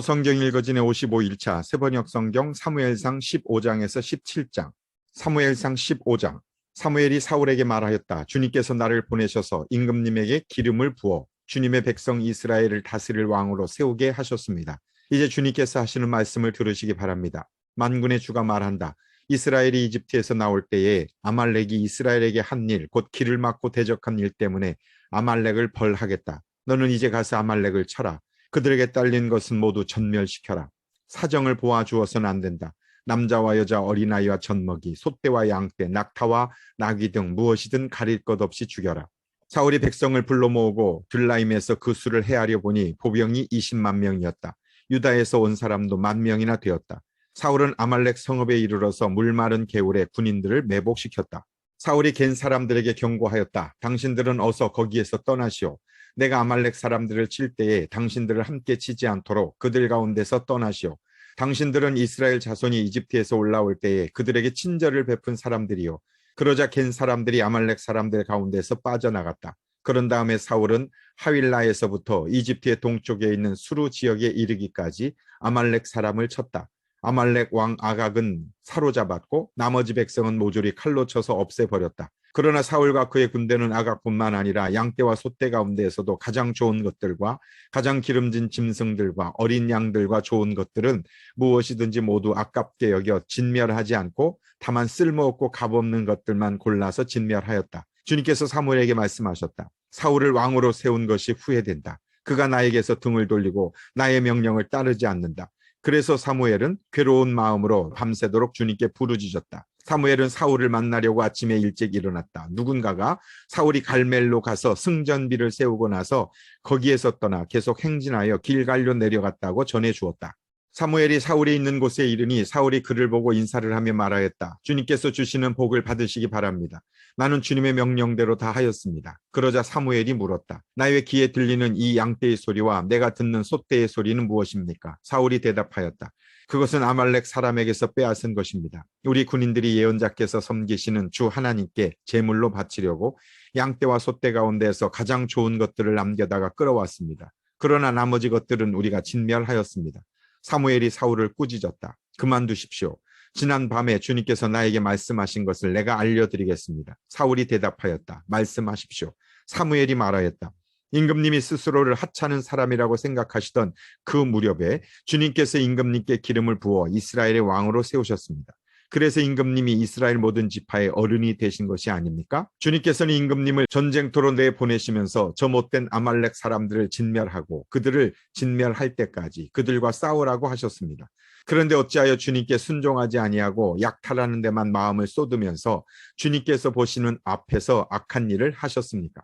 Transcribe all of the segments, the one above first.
성경 읽어진의 55일차 세번역 성경 사무엘상 15장에서 17장. 사무엘상 15장. 사무엘이 사울에게 말하였다. 주님께서 나를 보내셔서 임금님에게 기름을 부어 주님의 백성 이스라엘을 다스릴 왕으로 세우게 하셨습니다. 이제 주님께서 하시는 말씀을 들으시기 바랍니다. 만군의 주가 말한다. 이스라엘이 이집트에서 나올 때에 아말렉이 이스라엘에게 한 일, 곧 길을 막고 대적한 일 때문에 아말렉을 벌하겠다. 너는 이제 가서 아말렉을 쳐라. 그들에게 딸린 것은 모두 전멸시켜라. 사정을 보아주어서는 안 된다. 남자와 여자, 어린아이와 젖먹이, 소떼와 양떼, 낙타와 나귀 등 무엇이든 가릴 것 없이 죽여라. 사울이 백성을 불러 모으고 들라임에서 그 수를 헤아려 보니 보병이 20만 명이었다. 유다에서 온 사람도 10,000명이나 되었다. 사울은 아말렉 성읍에 이르러서 물마른 개울에 군인들을 매복시켰다. 사울이 갠 사람들에게 경고하였다. 당신들은 어서 거기에서 떠나시오. 내가 아말렉 사람들을 칠 때에 당신들을 함께 치지 않도록 그들 가운데서 떠나시오. 당신들은 이스라엘 자손이 이집트에서 올라올 때에 그들에게 친절을 베푼 사람들이요. 그러자 갠 사람들이 아말렉 사람들 가운데서 빠져나갔다. 그런 다음에 사울은 하윌라에서부터 이집트의 동쪽에 있는 수루 지역에 이르기까지 아말렉 사람을 쳤다. 아말렉 왕 아각은 사로잡았고 나머지 백성은 모조리 칼로 쳐서 없애버렸다. 그러나 사울과 그의 군대는 아각뿐만 아니라 양떼와 소떼 가운데에서도 가장 좋은 것들과 가장 기름진 짐승들과 어린 양들과 좋은 것들은 무엇이든지 모두 아깝게 여겨 진멸하지 않고 다만 쓸모없고 값없는 것들만 골라서 진멸하였다. 주님께서 사무엘에게 말씀하셨다. 사울을 왕으로 세운 것이 후회된다. 그가 나에게서 등을 돌리고 나의 명령을 따르지 않는다. 그래서 사무엘은 괴로운 마음으로 밤새도록 주님께 부르짖었다. 사무엘은 사울을 만나려고 아침에 일찍 일어났다. 누군가가 사울이 갈멜로 가서 승전비를 세우고 나서 거기에서 떠나 계속 행진하여 길갈로 내려갔다고 전해주었다. 사무엘이 사울이 있는 곳에 이르니 사울이 그를 보고 인사를 하며 말하였다. 주님께서 주시는 복을 받으시기 바랍니다. 나는 주님의 명령대로 다 하였습니다. 그러자 사무엘이 물었다. 나의 귀에 들리는 이 양떼의 소리와 내가 듣는 소떼의 소리는 무엇입니까? 사울이 대답하였다. 그것은 아말렉 사람에게서 빼앗은 것입니다. 우리 군인들이 예언자께서 섬기시는 주 하나님께 제물로 바치려고 양떼와 소떼 가운데에서 가장 좋은 것들을 남겨다가 끌어왔습니다. 그러나 나머지 것들은 우리가 진멸하였습니다. 사무엘이 사울을 꾸짖었다. 그만두십시오. 지난 밤에 주님께서 나에게 말씀하신 것을 내가 알려드리겠습니다. 사울이 대답하였다. 말씀하십시오. 사무엘이 말하였다. 임금님이 스스로를 하찮은 사람이라고 생각하시던 그 무렵에 주님께서 임금님께 기름을 부어 이스라엘의 왕으로 세우셨습니다. 그래서 임금님이 이스라엘 모든 지파의 어른이 되신 것이 아닙니까? 주님께서는 임금님을 전쟁터로 내보내시면서 저 못된 아말렉 사람들을 진멸하고 그들을 진멸할 때까지 그들과 싸우라고 하셨습니다. 그런데 어찌하여 주님께 순종하지 아니하고 약탈하는 데만 마음을 쏟으면서 주님께서 보시는 앞에서 악한 일을 하셨습니까?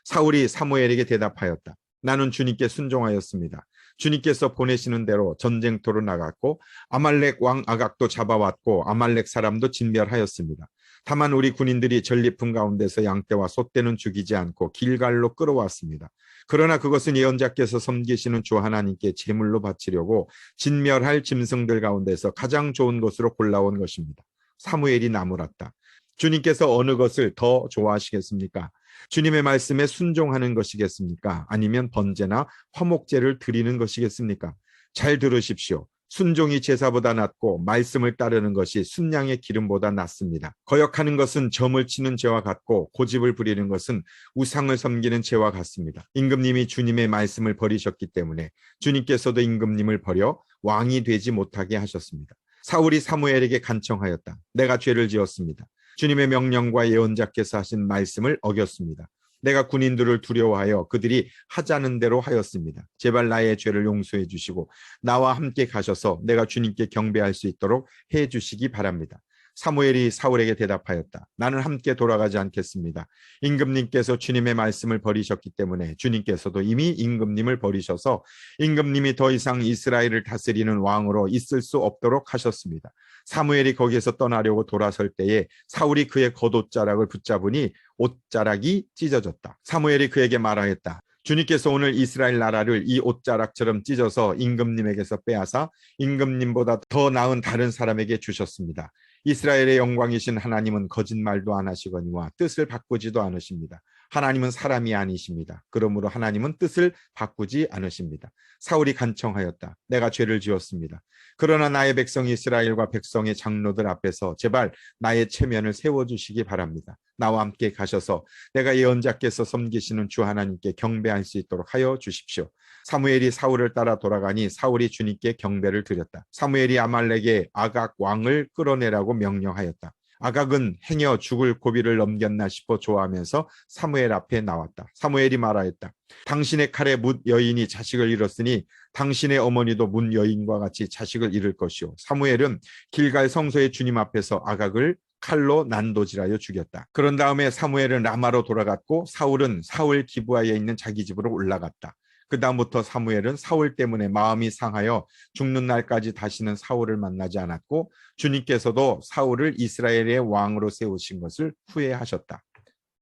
사울이 사무엘에게 대답하였다. 나는 주님께 순종하였습니다. 주님께서 보내시는 대로 전쟁터로 나갔고 아말렉 왕 아각도 잡아왔고 아말렉 사람도 진멸하였습니다. 다만 우리 군인들이 전리품 가운데서 양떼와 소떼는 죽이지 않고 길갈로 끌어왔습니다. 그러나 그것은 예언자께서 섬기시는 주 하나님께 제물로 바치려고 진멸할 짐승들 가운데서 가장 좋은 것으로 골라온 것입니다. 사무엘이 나무랐다. 주님께서 어느 것을 더 좋아하시겠습니까? 주님의 말씀에 순종하는 것이겠습니까? 아니면 번제나 화목제를 드리는 것이겠습니까? 잘 들으십시오. 순종이 제사보다 낫고 말씀을 따르는 것이 순양의 기름보다 낫습니다. 거역하는 것은 점을 치는 죄와 같고 고집을 부리는 것은 우상을 섬기는 죄와 같습니다. 임금님이 주님의 말씀을 버리셨기 때문에 주님께서도 임금님을 버려 왕이 되지 못하게 하셨습니다. 사울이 사무엘에게 간청하였다. 내가 죄를 지었습니다. 주님의 명령과 예언자께서 하신 말씀을 어겼습니다. 내가 군인들을 두려워하여 그들이 하자는 대로 하였습니다. 제발 나의 죄를 용서해 주시고 나와 함께 가셔서 내가 주님께 경배할 수 있도록 해 주시기 바랍니다. 사무엘이 사울에게 대답하였다. 나는 함께 돌아가지 않겠습니다. 임금님께서 주님의 말씀을 버리셨기 때문에 주님께서도 이미 임금님을 버리셔서 임금님이 더 이상 이스라엘을 다스리는 왕으로 있을 수 없도록 하셨습니다. 사무엘이 거기에서 떠나려고 돌아설 때에 사울이 그의 겉옷자락을 붙잡으니 옷자락이 찢어졌다. 사무엘이 그에게 말하였다. 주님께서 오늘 이스라엘 나라를 이 옷자락처럼 찢어서 임금님에게서 빼앗아 임금님보다 더 나은 다른 사람에게 주셨습니다. 이스라엘의 영광이신 하나님은 거짓말도 안 하시거니와 뜻을 바꾸지도 않으십니다. 하나님은 사람이 아니십니다. 그러므로 하나님은 뜻을 바꾸지 않으십니다. 사울이 간청하였다. 내가 죄를 지었습니다. 그러나 나의 백성 이스라엘과 백성의 장로들 앞에서 제발 나의 체면을 세워주시기 바랍니다. 나와 함께 가셔서 내가 예언자께서 섬기시는 주 하나님께 경배할 수 있도록 하여 주십시오. 사무엘이 사울을 따라 돌아가니 사울이 주님께 경배를 드렸다. 사무엘이 아말렉의 아각 왕을 끌어내라고 명령하였다. 아각은 행여 죽을 고비를 넘겼나 싶어 좋아하면서 사무엘 앞에 나왔다. 사무엘이 말하였다. 당신의 칼에 뭇 여인이 자식을 잃었으니 당신의 어머니도 문 여인과 같이 자식을 잃을 것이요. 사무엘은 길갈 성소의 주님 앞에서 아각을 칼로 난도질하여 죽였다. 그런 다음에 사무엘은 라마로 돌아갔고 사울은 사울 기브아에 있는 자기 집으로 올라갔다. 그 다음부터 사무엘은 사울 때문에 마음이 상하여 죽는 날까지 다시는 사울을 만나지 않았고 주님께서도 사울을 이스라엘의 왕으로 세우신 것을 후회하셨다.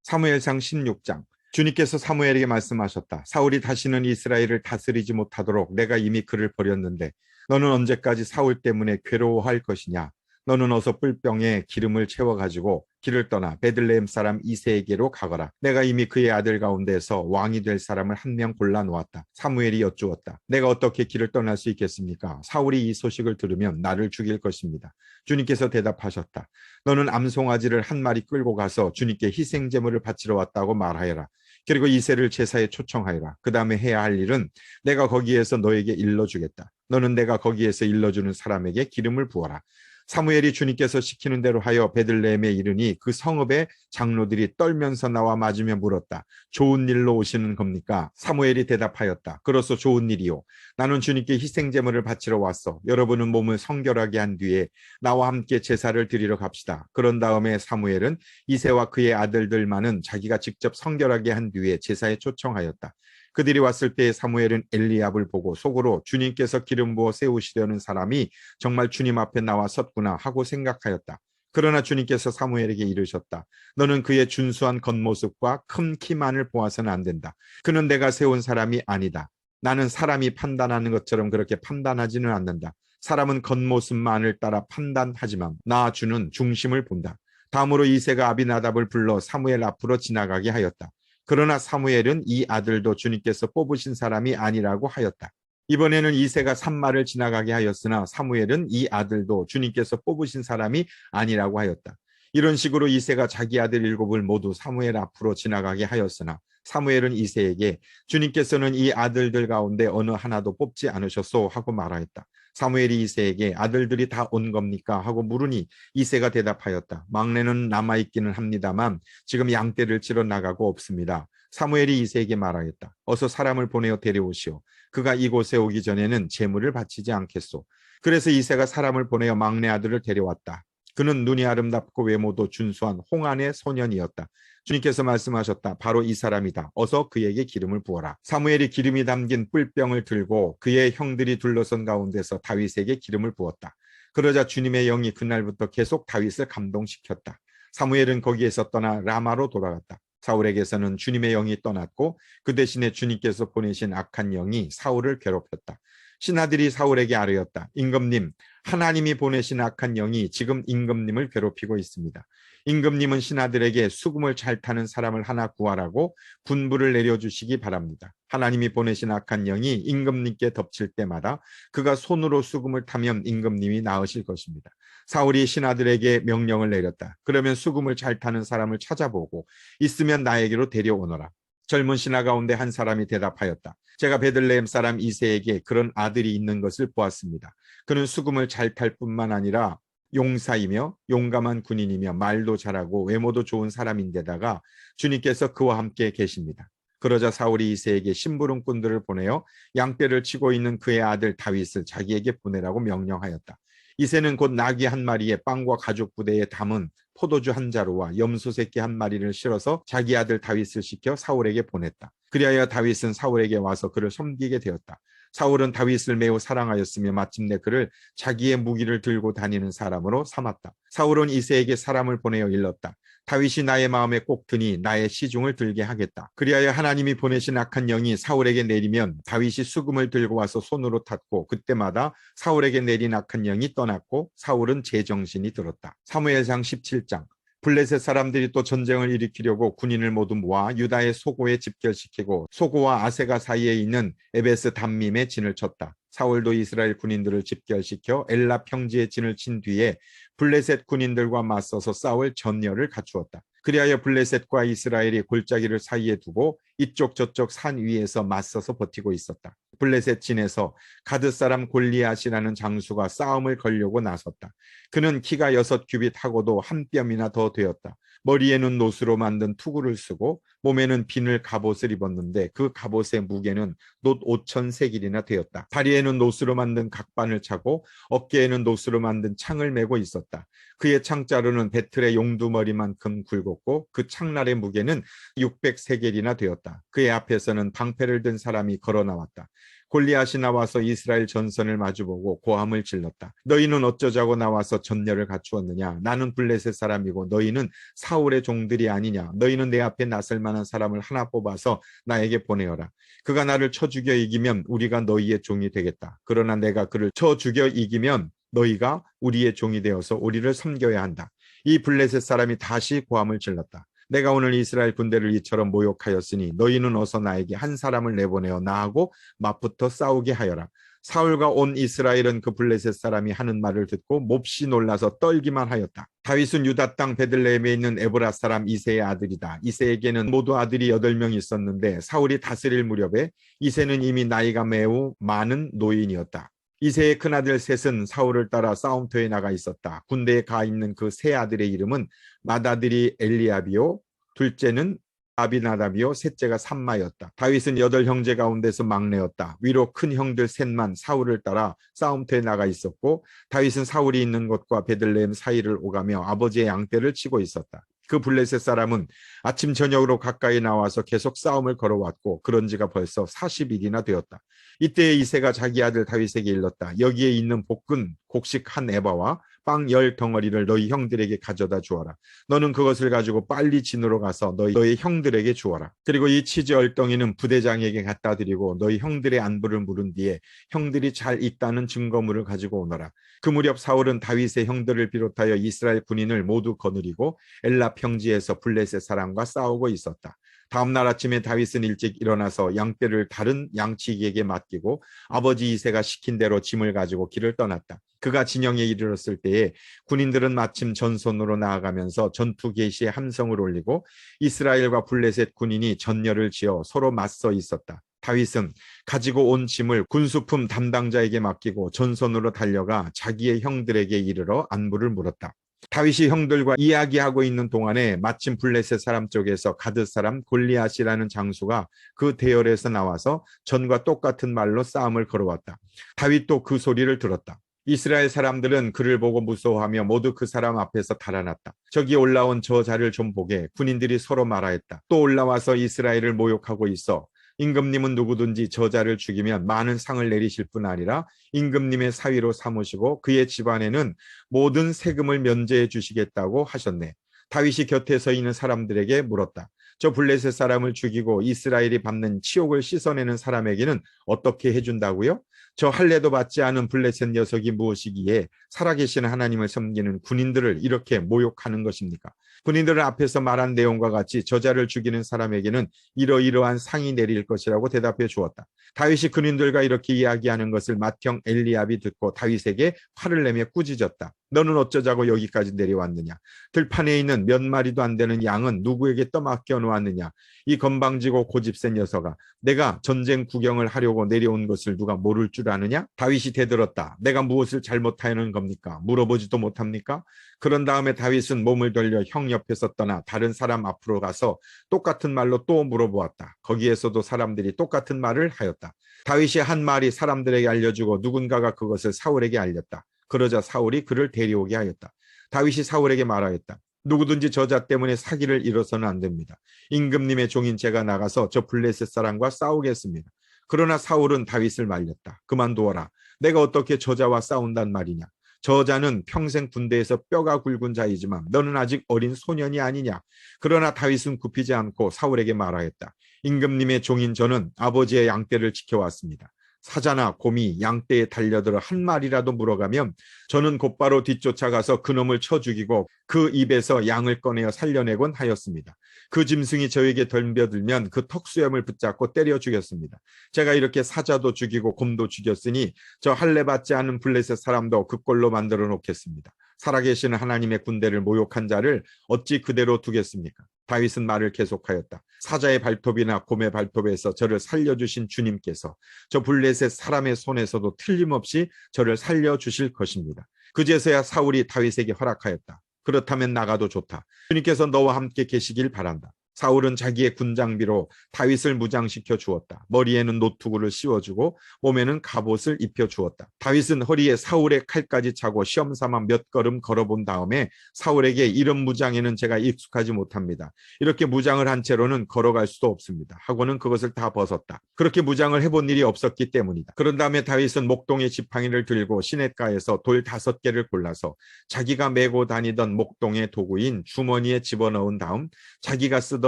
사무엘상 16장. 주님께서 사무엘에게 말씀하셨다. 사울이 다시는 이스라엘을 다스리지 못하도록 내가 이미 그를 버렸는데 너는 언제까지 사울 때문에 괴로워할 것이냐. 너는 어서 뿔병에 기름을 채워가지고 길을 떠나 베들레헴 사람 이새에게로 가거라. 내가 이미 그의 아들 가운데서 왕이 될 사람을 한 명 골라 놓았다. 사무엘이 여쭈었다. 내가 어떻게 길을 떠날 수 있겠습니까? 사울이 이 소식을 들으면 나를 죽일 것입니다. 주님께서 대답하셨다. 너는 암송아지를 한 마리 끌고 가서 주님께 희생 제물을 바치러 왔다고 말하여라. 그리고 이새를 제사에 초청하여라. 그 다음에 해야 할 일은 내가 거기에서 너에게 일러주겠다. 너는 내가 거기에서 일러주는 사람에게 기름을 부어라. 사무엘이 주님께서 시키는 대로 하여 베들레헴에 이르니 그 성읍의 장로들이 떨면서 나와 맞으며 물었다. 좋은 일로 오시는 겁니까? 사무엘이 대답하였다. 그로써 좋은 일이요. 나는 주님께 희생제물을 바치러 왔어. 여러분은 몸을 성결하게 한 뒤에 나와 함께 제사를 드리러 갑시다. 그런 다음에 사무엘은 이새와 그의 아들들만은 자기가 직접 성결하게 한 뒤에 제사에 초청하였다. 그들이 왔을 때 사무엘은 엘리압을 보고 속으로 주님께서 기름 부어 세우시려는 사람이 정말 주님 앞에 나와 섰구나 하고 생각하였다. 그러나 주님께서 사무엘에게 이르셨다. 너는 그의 준수한 겉모습과 큰 키만을 보아서는 안 된다. 그는 내가 세운 사람이 아니다. 나는 사람이 판단하는 것처럼 그렇게 판단하지는 않는다. 사람은 겉모습만을 따라 판단하지만 나 주는 중심을 본다. 다음으로 이새가 아비나답을 불러 사무엘 앞으로 지나가게 하였다. 그러나 사무엘은 이 아들도 주님께서 뽑으신 사람이 아니라고 하였다. 이번에는 이새가 산마를 지나가게 하였으나 사무엘은 이 아들도 주님께서 뽑으신 사람이 아니라고 하였다. 이런 식으로 이새가 자기 아들 7을 모두 사무엘 앞으로 지나가게 하였으나 사무엘은 이새에게 주님께서는 이 아들들 가운데 어느 하나도 뽑지 않으셨소 하고 말하였다. 사무엘이 이새에게 아들들이 다 온 겁니까? 하고 물으니 이새가 대답하였다. 막내는 남아있기는 합니다만 지금 양떼를 치러 나가고 없습니다. 사무엘이 이새에게 말하였다. 어서 사람을 보내어 데려오시오. 그가 이곳에 오기 전에는 제물을 바치지 않겠소. 그래서 이새가 사람을 보내어 막내 아들을 데려왔다. 그는 눈이 아름답고 외모도 준수한 홍안의 소년이었다. 주님께서 말씀하셨다. 바로 이 사람이다. 어서 그에게 기름을 부어라. 사무엘이 기름이 담긴 뿔병을 들고 그의 형들이 둘러선 가운데서 다윗에게 기름을 부었다. 그러자 주님의 영이 그날부터 계속 다윗을 감동시켰다. 사무엘은 거기에서 떠나 라마로 돌아갔다. 사울에게서는 주님의 영이 떠났고 그 대신에 주님께서 보내신 악한 영이 사울을 괴롭혔다. 신하들이 사울에게 아뢰었다. 임금님, 하나님이 보내신 악한 영이 지금 임금님을 괴롭히고 있습니다. 임금님은 신하들에게 수금을 잘 타는 사람을 하나 구하라고 분부를 내려주시기 바랍니다. 하나님이 보내신 악한 영이 임금님께 덮칠 때마다 그가 손으로 수금을 타면 임금님이 나으실 것입니다. 사울이 신하들에게 명령을 내렸다. 그러면 수금을 잘 타는 사람을 찾아보고 있으면 나에게로 데려오너라. 젊은 신하 가운데 한 사람이 대답하였다. 제가 베들레헴 사람 이새에게 그런 아들이 있는 것을 보았습니다. 그는 수금을 잘 탈 뿐만 아니라 용사이며 용감한 군인이며 말도 잘하고 외모도 좋은 사람인데다가 주님께서 그와 함께 계십니다. 그러자 사울이 이새에게 심부름꾼들을 보내어 양떼를 치고 있는 그의 아들 다윗을 자기에게 보내라고 명령하였다. 이새는 곧 나귀 한 마리에 빵과 가죽 부대에 담은 포도주 한 자루와 염소 새끼 한 마리를 실어서 자기 아들 다윗을 시켜 사울에게 보냈다. 그리하여 다윗은 사울에게 와서 그를 섬기게 되었다. 사울은 다윗을 매우 사랑하였으며 마침내 그를 자기의 무기를 들고 다니는 사람으로 삼았다. 사울은 이새에게 사람을 보내어 일렀다. 다윗이 나의 마음에 꼭 드니 나의 시중을 들게 하겠다. 그리하여 하나님이 보내신 악한 영이 사울에게 내리면 다윗이 수금을 들고 와서 손으로 탔고 그때마다 사울에게 내린 악한 영이 떠났고 사울은 제정신이 들었다. 사무엘상 17장. 블레셋 사람들이 또 전쟁을 일으키려고 군인을 모두 모아 유다의 소고에 집결시키고 소고와 아세가 사이에 있는 에베스 담밈에 진을 쳤다. 사울도 이스라엘 군인들을 집결시켜 엘라 평지에 진을 친 뒤에 블레셋 군인들과 맞서서 싸울 전열을 갖추었다. 그리하여 블레셋과 이스라엘이 골짜기를 사이에 두고 이쪽 저쪽 산 위에서 맞서서 버티고 있었다. 블레셋 진에서 가드 사람 골리앗이라는 장수가 싸움을 걸려고 나섰다. 그는 키가 6규빗하고도 한 뼘이나 더 되었다. 머리에는 노수로 만든 투구를 쓰고 몸에는 비늘 갑옷을 입었는데 그 갑옷의 무게는 놋 5,000세길이나 되었다. 다리에는 노수로 만든 각반을 차고 어깨에는 노수로 만든 창을 메고 있었다. 그의 창자루는 배틀의 용두머리만큼 굵었고 그 창날의 무게는 600세겔이나 되었다. 그의 앞에서는 방패를 든 사람이 걸어 나왔다. 골리앗이 나와서 이스라엘 전선을 마주보고 고함을 질렀다. 너희는 어쩌자고 나와서 전열을 갖추었느냐? 나는 블레셋 사람이고 너희는 사울의 종들이 아니냐? 너희는 내 앞에 나설 만한 사람을 하나 뽑아서 나에게 보내어라. 그가 나를 쳐 죽여 이기면 우리가 너희의 종이 되겠다. 그러나 내가 그를 쳐 죽여 이기면 너희가 우리의 종이 되어서 우리를 섬겨야 한다. 이 블레셋 사람이 다시 고함을 질렀다. 내가 오늘 이스라엘 군대를 이처럼 모욕하였으니 너희는 어서 나에게 한 사람을 내보내어 나하고 맞붙어 싸우게 하여라. 사울과 온 이스라엘은 그 블레셋 사람이 하는 말을 듣고 몹시 놀라서 떨기만 하였다. 다윗은 유다 땅 베들레헴에 있는 에브라 사람 이새의 아들이다. 이새에게는 모두 아들이 8명 있었는데 사울이 다스릴 무렵에 이새는 이미 나이가 매우 많은 노인이었다. 이새의 큰아들 셋은 사울을 따라 싸움터에 나가 있었다. 군대에 가 있는 그 세 아들의 이름은 맏아들이 엘리압이요, 둘째는 아비나답이요, 셋째가 삼마였다. 다윗은 8형제 가운데서 막내였다. 위로 큰 형들 셋만 사울을 따라 싸움터에 나가 있었고 다윗은 사울이 있는 곳과 베들레헴 사이를 오가며 아버지의 양떼를 치고 있었다. 그 블레셋 사람은 아침 저녁으로 가까이 나와서 계속 싸움을 걸어왔고 그런 지가 벌써 40일이나 되었다. 이때 이새가 자기 아들 다윗에게 일렀다. 여기에 있는 볶은 곡식 한 에바와 빵 10덩어리를 너희 형들에게 가져다 주어라. 너는 그것을 가지고 빨리 진으로 가서 너희 형들에게 주어라. 그리고 이 치즈 얼덩이는 부대장에게 갖다 드리고 너희 형들의 안부를 물은 뒤에 형들이 잘 있다는 증거물을 가지고 오너라. 그 무렵 사울은 다윗의 형들을 비롯하여 이스라엘 군인을 모두 거느리고 엘라 평지에서 블레셋 사람과 싸우고 있었다. 다음 날 아침에 다윗은 일찍 일어나서 양떼를 다른 양치기에게 맡기고 아버지 이새가 시킨 대로 짐을 가지고 길을 떠났다. 그가 진영에 이르렀을 때에 군인들은 마침 전선으로 나아가면서 전투 개시에 함성을 올리고 이스라엘과 블레셋 군인이 전열을 지어 서로 맞서 있었다. 다윗은 가지고 온 짐을 군수품 담당자에게 맡기고 전선으로 달려가 자기의 형들에게 이르러 안부를 물었다. 다윗이 형들과 이야기하고 있는 동안에 마침 블레셋 사람 쪽에서 가드 사람 골리앗이라는 장수가 그 대열에서 나와서 전과 똑같은 말로 싸움을 걸어왔다. 다윗도 그 소리를 들었다. 이스라엘 사람들은 그를 보고 무서워하며 모두 그 사람 앞에서 달아났다. 저기 올라온 저 자를 좀 보게. 군인들이 서로 말하였다. 또 올라와서 이스라엘을 모욕하고 있어. 임금님은 누구든지 저자를 죽이면 많은 상을 내리실 뿐 아니라 임금님의 사위로 삼으시고 그의 집안에는 모든 세금을 면제해 주시겠다고 하셨네. 다윗이 곁에 서 있는 사람들에게 물었다. 저 블레셋 사람을 죽이고 이스라엘이 받는 치욕을 씻어내는 사람에게는 어떻게 해준다고요? 저 할례도 받지 않은 블레셋 녀석이 무엇이기에 살아계신 하나님을 섬기는 군인들을 이렇게 모욕하는 것입니까? 군인들은 앞에서 말한 내용과 같이 저자를 죽이는 사람에게는 이러이러한 상이 내릴 것이라고 대답해 주었다. 다윗이 군인들과 이렇게 이야기하는 것을 맏형 엘리압이 듣고 다윗에게 화를 내며 꾸짖었다. 너는 어쩌자고 여기까지 내려왔느냐? 들판에 있는 몇 마리도 안 되는 양은 누구에게 떠맡겨 놓았느냐? 이 건방지고 고집센 녀석아, 내가 전쟁 구경을 하려고 내려온 것을 누가 모를 줄 아느냐? 다윗이 대들었다. 내가 무엇을 잘못하는 겁니까? 물어보지도 못합니까? 그런 다음에 다윗은 몸을 돌려 형 옆에서 떠나 다른 사람 앞으로 가서 똑같은 말로 또 물어보았다. 거기에서도 사람들이 똑같은 말을 하였다. 다윗이 한 말이 사람들에게 알려주고 누군가가 그것을 사울에게 알렸다. 그러자 사울이 그를 데려오게 하였다. 다윗이 사울에게 말하였다. 누구든지 저자 때문에 사기를 이뤄서는 안 됩니다. 임금님의 종인 제가 나가서 저 블레셋 사람과 싸우겠습니다. 그러나 사울은 다윗을 말렸다. 그만두어라. 내가 어떻게 저자와 싸운단 말이냐. 저자는 평생 군대에서 뼈가 굵은 자이지만 너는 아직 어린 소년이 아니냐. 그러나 다윗은 굽히지 않고 사울에게 말하였다. 임금님의 종인 저는 아버지의 양떼를 지켜왔습니다. 사자나 곰이 양떼에 달려들어 한 마리라도 물어가면 저는 곧바로 뒤쫓아가서 그놈을 쳐 죽이고 그 입에서 양을 꺼내어 살려내곤 하였습니다. 그 짐승이 저에게 덤벼들면 그 턱수염을 붙잡고 때려 죽였습니다. 제가 이렇게 사자도 죽이고 곰도 죽였으니 저 할례 받지 않은 블레셋 사람도 그 꼴로 만들어 놓겠습니다. 살아계시는 하나님의 군대를 모욕한 자를 어찌 그대로 두겠습니까? 다윗은 말을 계속하였다. 사자의 발톱이나 곰의 발톱에서 저를 살려주신 주님께서 저 블레셋 사람의 손에서도 틀림없이 저를 살려주실 것입니다. 그제서야 사울이 다윗에게 허락하였다. 그렇다면 나가도 좋다. 주님께서 너와 함께 계시길 바란다. 사울은 자기의 군장비로 다윗을 무장시켜 주었다. 머리에는 노투구를 씌워주고 몸에는 갑옷을 입혀 주었다. 다윗은 허리에 사울의 칼까지 차고 시험삼아 몇 걸음 걸어본 다음에 사울에게 이런 무장에는 제가 익숙하지 못합니다. 이렇게 무장을 한 채로는 걸어갈 수도 없습니다. 하고는 그것을 다 벗었다. 그렇게 무장을 해본 일이 없었기 때문이다. 그런 다음에 다윗은 목동의 지팡이를 들고 시냇가에서 돌 5개를 골라서 자기가 메고 다니던 목동의 도구인 주머니에 집어넣은 다음 자기가 쓰던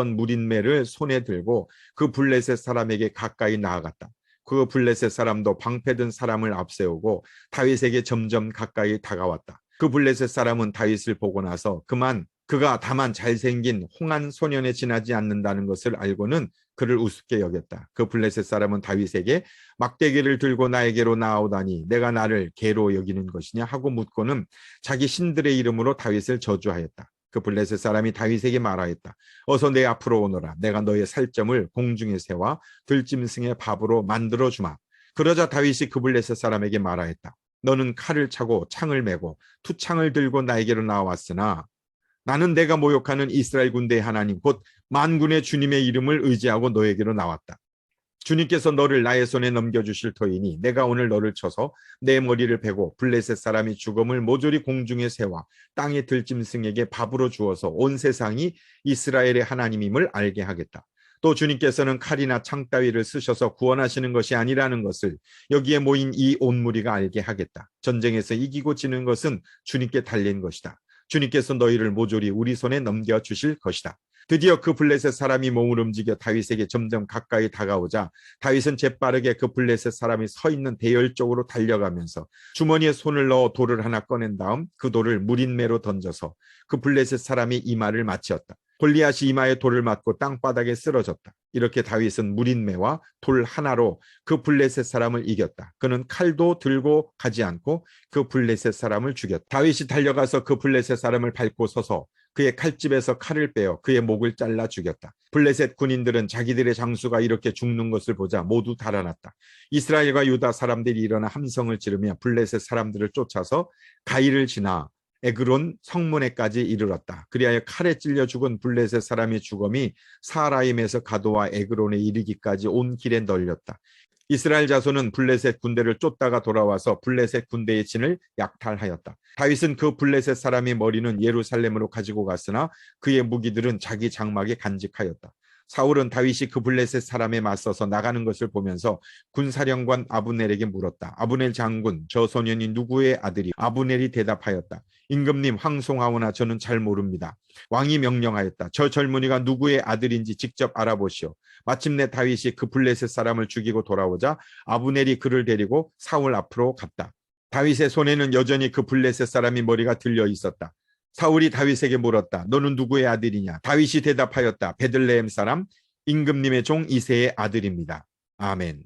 무린매를 손에 들고 그 블레셋 사람에게 가까이 나아갔다. 그 블레셋 사람도 방패든 사람을 앞세우고 다윗에게 점점 가까이 다가왔다. 그 블레셋 사람은 다윗을 보고 나서 그가 다만 잘생긴 홍한 소년에 지나지 않는다는 것을 알고는 그를 우습게 여겼다. 그 블레셋 사람은 다윗에게 막대기를 들고 나에게로 나아오다니 내가 나를 개로 여기는 것이냐 하고 묻고는 자기 신들의 이름으로 다윗을 저주하였다. 그 블레셋 사람이 다윗에게 말하였다. 어서 내 앞으로 오너라. 내가 너의 살점을 공중에 세워 들짐승의 밥으로 만들어 주마. 그러자 다윗이 그 블레셋 사람에게 말하였다. 너는 칼을 차고 창을 메고 투창을 들고 나에게로 나왔으나 나는 내가 모욕하는 이스라엘 군대의 하나님 곧 만군의 주님의 이름을 의지하고 너에게로 나왔다. 주님께서 너를 나의 손에 넘겨주실 터이니 내가 오늘 너를 쳐서 내 머리를 베고 블레셋 사람이 죽음을 모조리 공중에 세워 땅의 들짐승에게 밥으로 주어서 온 세상이 이스라엘의 하나님임을 알게 하겠다. 또 주님께서는 칼이나 창 따위를 쓰셔서 구원하시는 것이 아니라는 것을 여기에 모인 이 온 무리가 알게 하겠다. 전쟁에서 이기고 지는 것은 주님께 달린 것이다. 주님께서 너희를 모조리 우리 손에 넘겨주실 것이다. 드디어 그 블레셋 사람이 몸을 움직여 다윗에게 점점 가까이 다가오자 다윗은 재빠르게 그 블레셋 사람이 서 있는 대열 쪽으로 달려가면서 주머니에 손을 넣어 돌을 하나 꺼낸 다음 그 돌을 무린매로 던져서 그 블레셋 사람이 이마를 맞추었다. 골리앗이 이마에 돌을 맞고 땅바닥에 쓰러졌다. 이렇게 다윗은 무린매와 돌 하나로 그 블레셋 사람을 이겼다. 그는 칼도 들고 가지 않고 그 블레셋 사람을 죽였다. 다윗이 달려가서 그 블레셋 사람을 밟고 서서 그의 칼집에서 칼을 빼어 그의 목을 잘라 죽였다. 블레셋 군인들은 자기들의 장수가 이렇게 죽는 것을 보자 모두 달아났다. 이스라엘과 유다 사람들이 일어나 함성을 지르며 블레셋 사람들을 쫓아서 가이를 지나 에그론 성문에까지 이르렀다. 그리하여 칼에 찔려 죽은 블레셋 사람의 죽음이 사라임에서 가도와 에그론에 이르기까지 온 길에 널렸다. 이스라엘 자손은 블레셋 군대를 쫓다가 돌아와서 블레셋 군대의 진을 약탈하였다. 다윗은 그 블레셋 사람의 머리는 예루살렘으로 가지고 갔으나 그의 무기들은 자기 장막에 간직하였다. 사울은 다윗이 그 블레셋 사람에 맞서서 나가는 것을 보면서 군사령관 아브넬에게 물었다. 아브넬 장군, 저 소년이 누구의 아들이? 아브넬이 대답하였다. 임금님, 황송하오나 저는 잘 모릅니다. 왕이 명령하였다. 저 젊은이가 누구의 아들인지 직접 알아보시오. 마침내 다윗이 그 블레셋 사람을 죽이고 돌아오자 아브넬이 그를 데리고 사울 앞으로 갔다. 다윗의 손에는 여전히 그 블레셋 사람의 머리가 들려 있었다. 사울이 다윗에게 물었다. 너는 누구의 아들이냐? 다윗이 대답하였다. 베들레헴 사람 임금님의 종 이새의 아들입니다. 아멘.